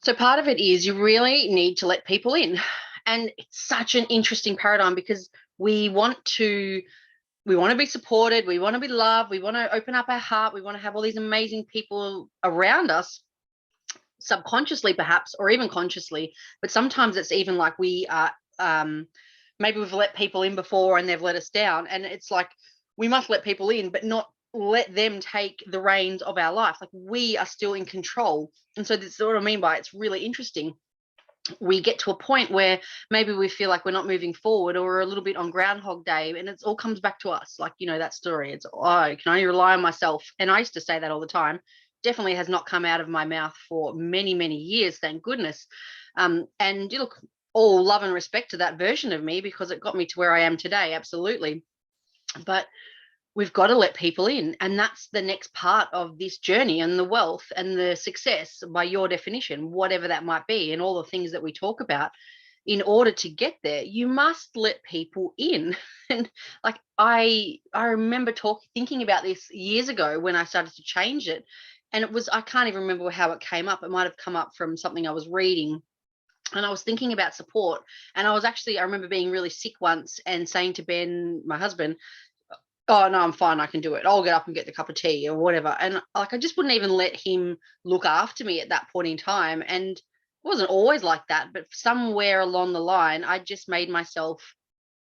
So part of it is you really need to let people in. And it's such an interesting paradigm because we want to we want to be supported, we want to be loved, we want to open up our heart, we want to have all these amazing people around us, subconsciously perhaps, or even consciously. But sometimes it's even like we are, maybe we've let people in before and they've let us down, and it's like we must let people in but not let them take the reins of our life. Like we are still in control. And so this is what I mean by it's really interesting. We get to a point where maybe we feel like we're not moving forward, or we're a little bit on groundhog day, and it all comes back to us. Like, that story, it's, oh, I can only rely on myself. And I used to say that all the time. Definitely has not come out of my mouth for many, many years, thank goodness. And you look, all love and respect to that version of me, because it got me to where I am today, absolutely. But we've got to let people in, and that's the next part of this journey, and the wealth and the success, by your definition, whatever that might be, and all the things that we talk about. In order to get there, you must let people in. And like I remember thinking about this years ago when I started to change it. And it was, I can't even remember how it came up. It might have come up from something I was reading, and I was thinking about support. And I remember being really sick once and saying to Ben, my husband, oh no, I'm fine, I can do it, I'll get up and get the cup of tea or whatever. And like I just wouldn't even let him look after me at that point in time. And it wasn't always like that, but somewhere along the line I just made myself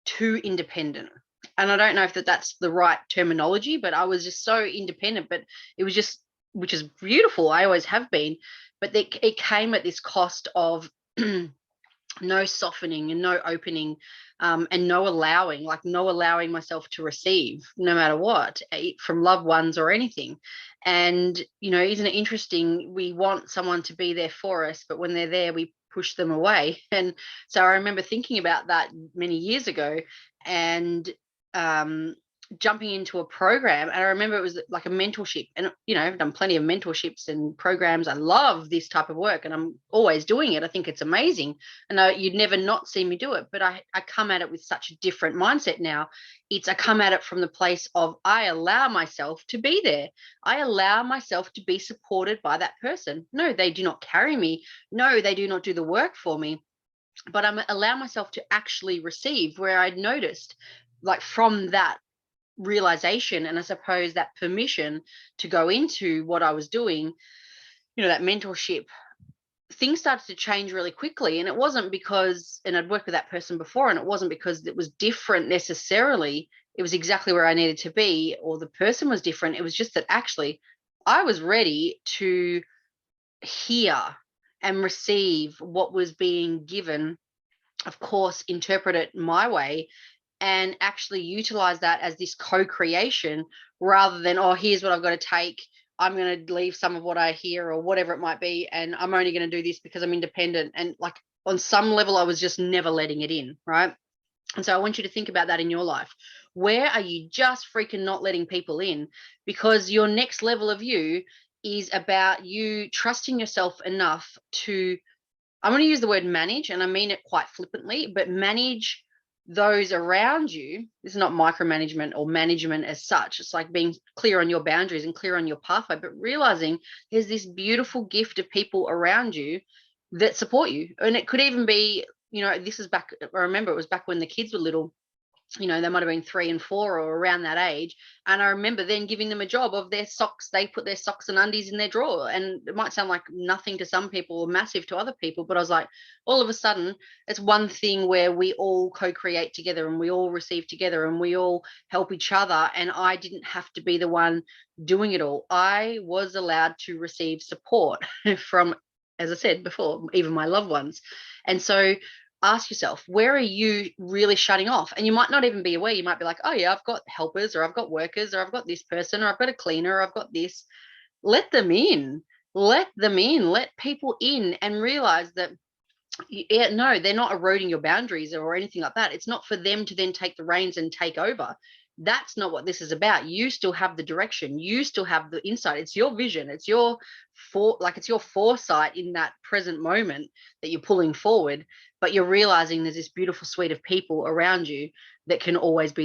too independent. And I don't know if that's the right terminology, but I was just so independent. But it was just, which is beautiful, I always have been, but it came at this cost of no softening and no opening, and no allowing, like no allowing myself to receive, no matter what, from loved ones or anything. And isn't it interesting, we want someone to be there for us, but when they're there we push them away. And so I remember thinking about that many years ago, and jumping into a program. And I remember it was like a mentorship, and I've done plenty of mentorships and programs. I love this type of work and I'm always doing it. I think it's amazing. And you'd never not see me do it, but I come at it with such a different mindset now. I come at it from the place of, I allow myself to be there. I allow myself to be supported by that person. No, they do not carry me. No, they do not do the work for me, but I allow myself to actually receive, where I'd noticed, like from that realization, and I suppose that permission to go into what I was doing, that mentorship, things started to change really quickly. And it wasn't because, and I'd worked with that person before, and it wasn't because it was different necessarily. It was exactly where I needed to be, or the person was different. It was just that actually I was ready to hear and receive what was being given, of course, interpret it my way, and actually utilize that as this co-creation, rather than, oh, here's what I've got to take, I'm going to leave some of what I hear or whatever it might be, and I'm only going to do this because I'm independent. And like on some level I was just never letting it in, right? And so I want you to think about that in your life. Where are you just freaking not letting people in? Because your next level of you is about you trusting yourself enough to, I'm going to use the word manage, and I mean it quite flippantly, but manage those around you. This is not micromanagement or management as such. It's like being clear on your boundaries and clear on your pathway, but realizing there's this beautiful gift of people around you that support you. And it could even be, this is back, I remember it was back when the kids were little. They might have been 3 and 4 or around that age. And I remember then giving them a job of their socks. They put their socks and undies in their drawer. And it might sound like nothing to some people or massive to other people, but I was like, all of a sudden, it's one thing where we all co-create together and we all receive together and we all help each other. And I didn't have to be the one doing it all. I was allowed to receive support from, as I said before, even my loved ones. And so ask yourself, where are you really shutting off? And you might not even be aware. You might be like, oh yeah, I've got helpers, or I've got workers, or I've got this person, or I've got a cleaner, or I've got this. Let them in. Let them in. Let people in, and realize that, yeah, no, they're not eroding your boundaries or anything like that. It's not for them to then take the reins and take over. That's not what this is about. You still have the direction. You still have the insight. It's your vision. It's it's your foresight in that present moment that you're pulling forward. But you're realizing there's this beautiful suite of people around you that can always be